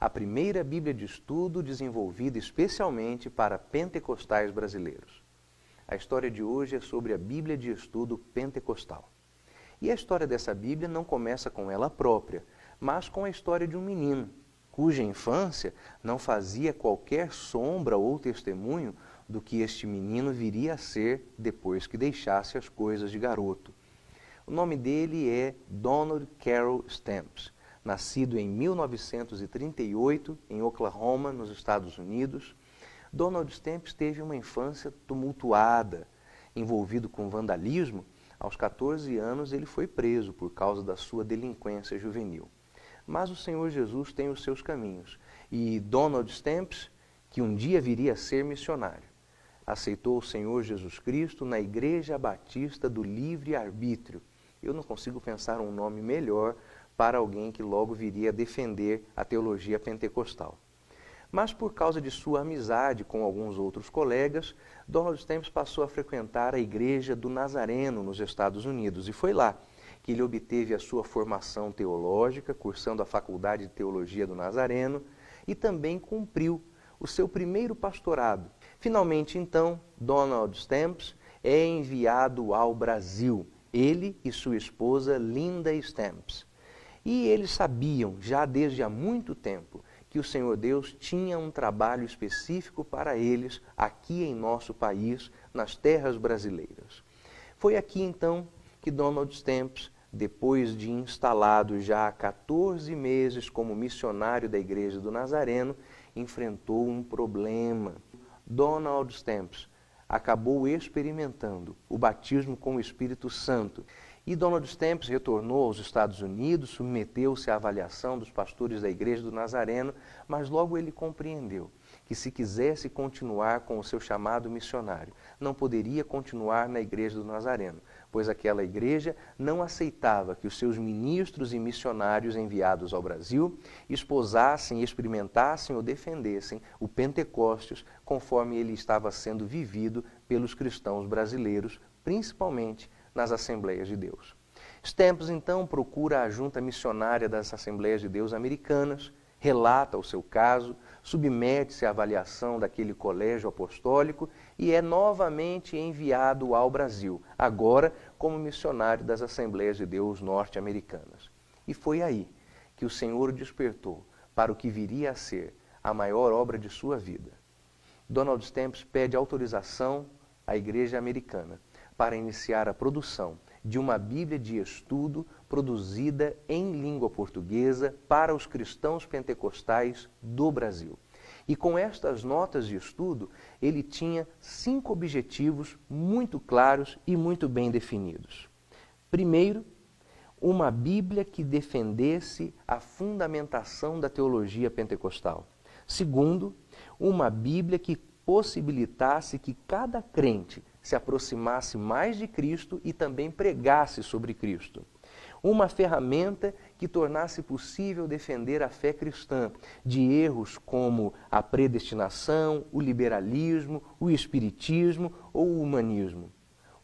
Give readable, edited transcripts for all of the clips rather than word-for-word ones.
a primeira Bíblia de estudo desenvolvida especialmente para pentecostais brasileiros. A história de hoje é sobre a Bíblia de estudo pentecostal. E a história dessa Bíblia não começa com ela própria, mas com a história de um menino, cuja infância não fazia qualquer sombra ou testemunho do que este menino viria a ser depois que deixasse as coisas de garoto. O nome dele é Donald Carroll Stamps, nascido em 1938 em Oklahoma, nos Estados Unidos. Donald Stamps teve uma infância tumultuada, envolvido com vandalismo. Aos 14 anos ele foi preso por causa da sua delinquência juvenil. Mas o Senhor Jesus tem os seus caminhos e Donald Stamps, que um dia viria a ser missionário, aceitou o Senhor Jesus Cristo na Igreja Batista do Livre Arbítrio. Eu não consigo pensar um nome melhor para alguém que logo viria a defender a teologia pentecostal. Mas por causa de sua amizade com alguns outros colegas, Donald Stamps passou a frequentar a Igreja do Nazareno nos Estados Unidos e foi lá que ele obteve a sua formação teológica, cursando a Faculdade de Teologia do Nazareno e também cumpriu o seu primeiro pastorado. Finalmente, então, Donald Stamps é enviado ao Brasil, ele e sua esposa Linda Stamps. E eles sabiam, já desde há muito tempo, que o Senhor Deus tinha um trabalho específico para eles aqui em nosso país, nas terras brasileiras. Foi aqui, então, que Donald Stamps, depois de instalado já há 14 meses como missionário da Igreja do Nazareno, enfrentou um problema. Donald Stamps acabou experimentando o batismo com o Espírito Santo. E Donald Stamps retornou aos Estados Unidos, submeteu-se à avaliação dos pastores da Igreja do Nazareno, mas logo ele compreendeu que se quisesse continuar com o seu chamado missionário, não poderia continuar na Igreja do Nazareno, pois aquela igreja não aceitava que os seus ministros e missionários enviados ao Brasil esposassem, experimentassem ou defendessem o Pentecostes conforme ele estava sendo vivido pelos cristãos brasileiros, principalmente nas Assembleias de Deus. Stamps, então, procura a junta missionária das Assembleias de Deus americanas, relata o seu caso, submete-se à avaliação daquele colégio apostólico e é novamente enviado ao Brasil, agora como missionário das Assembleias de Deus norte-americanas. E foi aí que o Senhor o despertou para o que viria a ser a maior obra de sua vida. Donald Stamps pede autorização à Igreja Americana para iniciar a produção de uma Bíblia de estudo produzida em língua portuguesa para os cristãos pentecostais do Brasil. E com estas notas de estudo, ele tinha 5 objetivos muito claros e muito bem definidos. Primeiro, uma Bíblia que defendesse a fundamentação da teologia pentecostal. Segundo, uma Bíblia que possibilitasse que cada crente se aproximasse mais de Cristo e também pregasse sobre Cristo. Uma ferramenta que tornasse possível defender a fé cristã de erros como a predestinação, o liberalismo, o espiritismo ou o humanismo.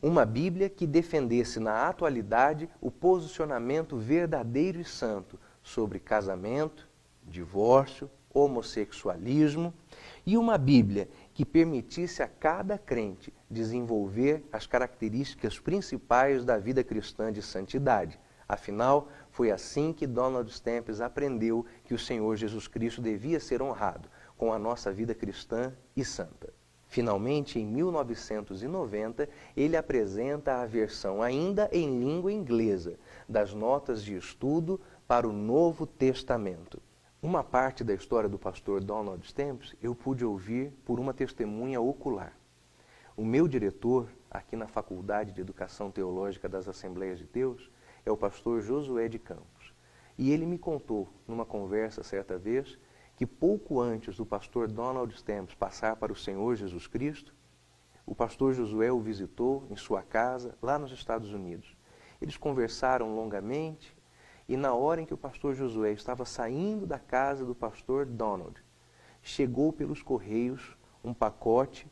Uma Bíblia que defendesse na atualidade o posicionamento verdadeiro e santo sobre casamento, divórcio, homossexualismo, e uma Bíblia que permitisse a cada crente desenvolver as características principais da vida cristã de santidade. Afinal, foi assim que Donald Stamps aprendeu que o Senhor Jesus Cristo devia ser honrado com a nossa vida cristã e santa. Finalmente, em 1990, ele apresenta a versão ainda em língua inglesa das notas de estudo para o Novo Testamento. Uma parte da história do pastor Donald Stamps eu pude ouvir por uma testemunha ocular. O meu diretor, aqui na Faculdade de Educação Teológica das Assembleias de Deus, é o pastor Josué de Campos. E ele me contou, numa conversa certa vez, que pouco antes do pastor Donald Stamps passar para o Senhor Jesus Cristo, o pastor Josué o visitou em sua casa, lá nos Estados Unidos. Eles conversaram longamente e na hora em que o pastor Josué estava saindo da casa do pastor Donald, chegou pelos correios um pacote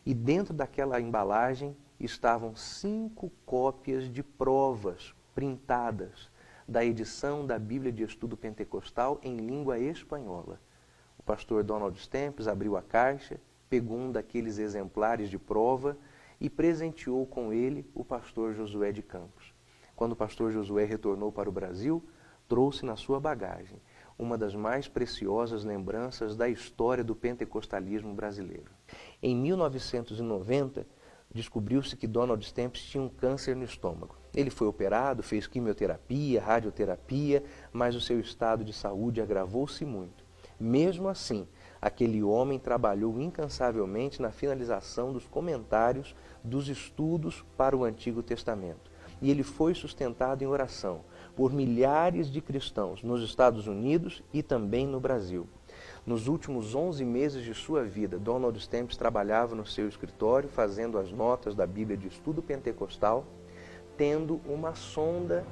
e dentro daquela embalagem estavam 5 cópias de provas printadas da edição da Bíblia de Estudo Pentecostal em língua espanhola. O pastor Donald Stamps abriu a caixa, pegou um daqueles exemplares de prova e presenteou com ele o pastor Josué de Campos. Quando o pastor Josué retornou para o Brasil, trouxe na sua bagagem uma das mais preciosas lembranças da história do pentecostalismo brasileiro. Em 1990, descobriu-se que Donald Stamps tinha um câncer no estômago. Ele foi operado, fez quimioterapia, radioterapia, mas o seu estado de saúde agravou-se muito. Mesmo assim, aquele homem trabalhou incansavelmente na finalização dos comentários dos estudos para o Antigo Testamento. E ele foi sustentado em oração por milhares de cristãos nos Estados Unidos e também no Brasil. Nos últimos 11 meses de sua vida, Donald Stamps trabalhava no seu escritório, fazendo as notas da Bíblia de Estudo Pentecostal, tendo uma sonda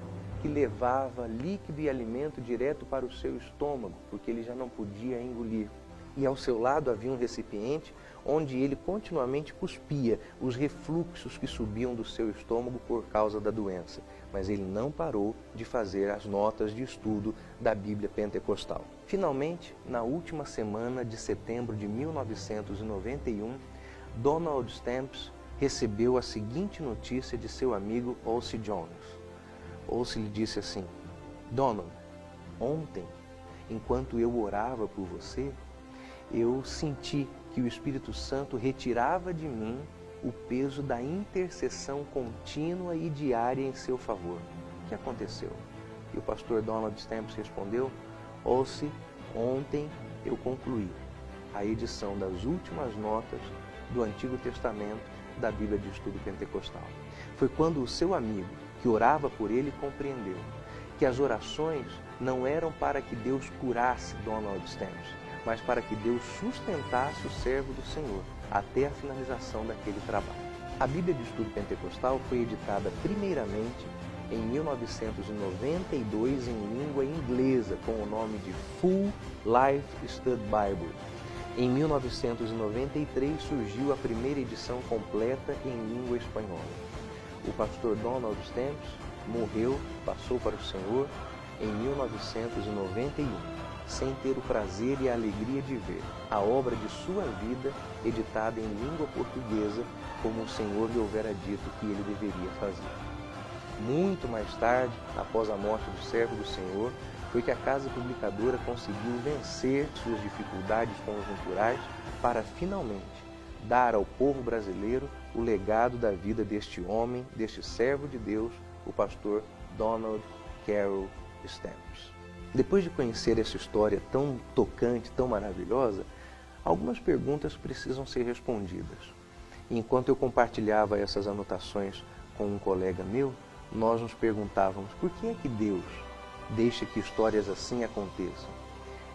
que levava líquido e alimento direto para o seu estômago, porque ele já não podia engolir. E ao seu lado havia um recipiente onde ele continuamente cuspia os refluxos que subiam do seu estômago por causa da doença. Mas ele não parou de fazer as notas de estudo da Bíblia Pentecostal. Finalmente, na última semana de setembro de 1991, Donald Stamps recebeu a seguinte notícia de seu amigo Ossie Jones. Ossie lhe disse assim: Donald, ontem, enquanto eu orava por você, eu senti que o Espírito Santo retirava de mim o peso da intercessão contínua e diária em seu favor. O que aconteceu? E o pastor Donald Stamps respondeu: Ossie, ontem eu concluí a edição das últimas notas do Antigo Testamento da Bíblia de Estudo Pentecostal. Foi quando o seu amigo, que orava por ele, compreendeu que as orações não eram para que Deus curasse Donald Stamps, mas para que Deus sustentasse o servo do Senhor até a finalização daquele trabalho. A Bíblia de Estudo Pentecostal foi editada primeiramente em 1992 em língua inglesa com o nome de Full Life Study Bible. Em 1993 surgiu a primeira edição completa em língua espanhola. O pastor Donald Stamps morreu, passou para o Senhor em 1991, sem ter o prazer e a alegria de ver a obra de sua vida editada em língua portuguesa, como o Senhor lhe houvera dito que ele deveria fazer. Muito mais tarde, após a morte do servo do Senhor, foi que a casa publicadora conseguiu vencer suas dificuldades conjunturais para finalmente dar ao povo brasileiro o legado da vida deste homem, deste servo de Deus, o pastor Donald Carroll Stamps. Depois de conhecer essa história tão tocante, tão maravilhosa, algumas perguntas precisam ser respondidas. E enquanto eu compartilhava essas anotações com um colega meu, nós nos perguntávamos: por que é que Deus deixa que histórias assim aconteçam?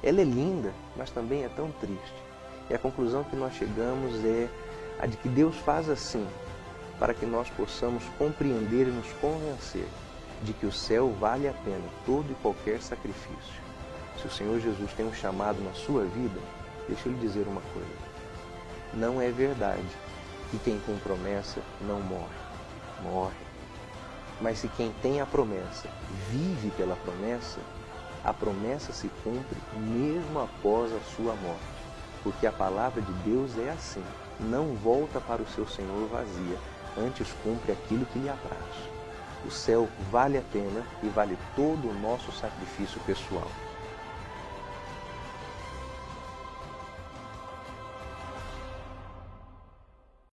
Ela é linda, mas também é tão triste. E a conclusão que nós chegamos é a de que Deus faz assim para que nós possamos compreender e nos convencer de que o céu vale a pena todo e qualquer sacrifício. Se o Senhor Jesus tem um chamado na sua vida, deixa eu lhe dizer uma coisa: não é verdade que quem tem promessa não morre. Morre. Mas se quem tem a promessa vive pela promessa, a promessa se cumpre mesmo após a sua morte. Porque a palavra de Deus é assim: não volta para o seu Senhor vazia, antes cumpre aquilo que lhe apraz. O céu vale a pena e vale todo o nosso sacrifício pessoal.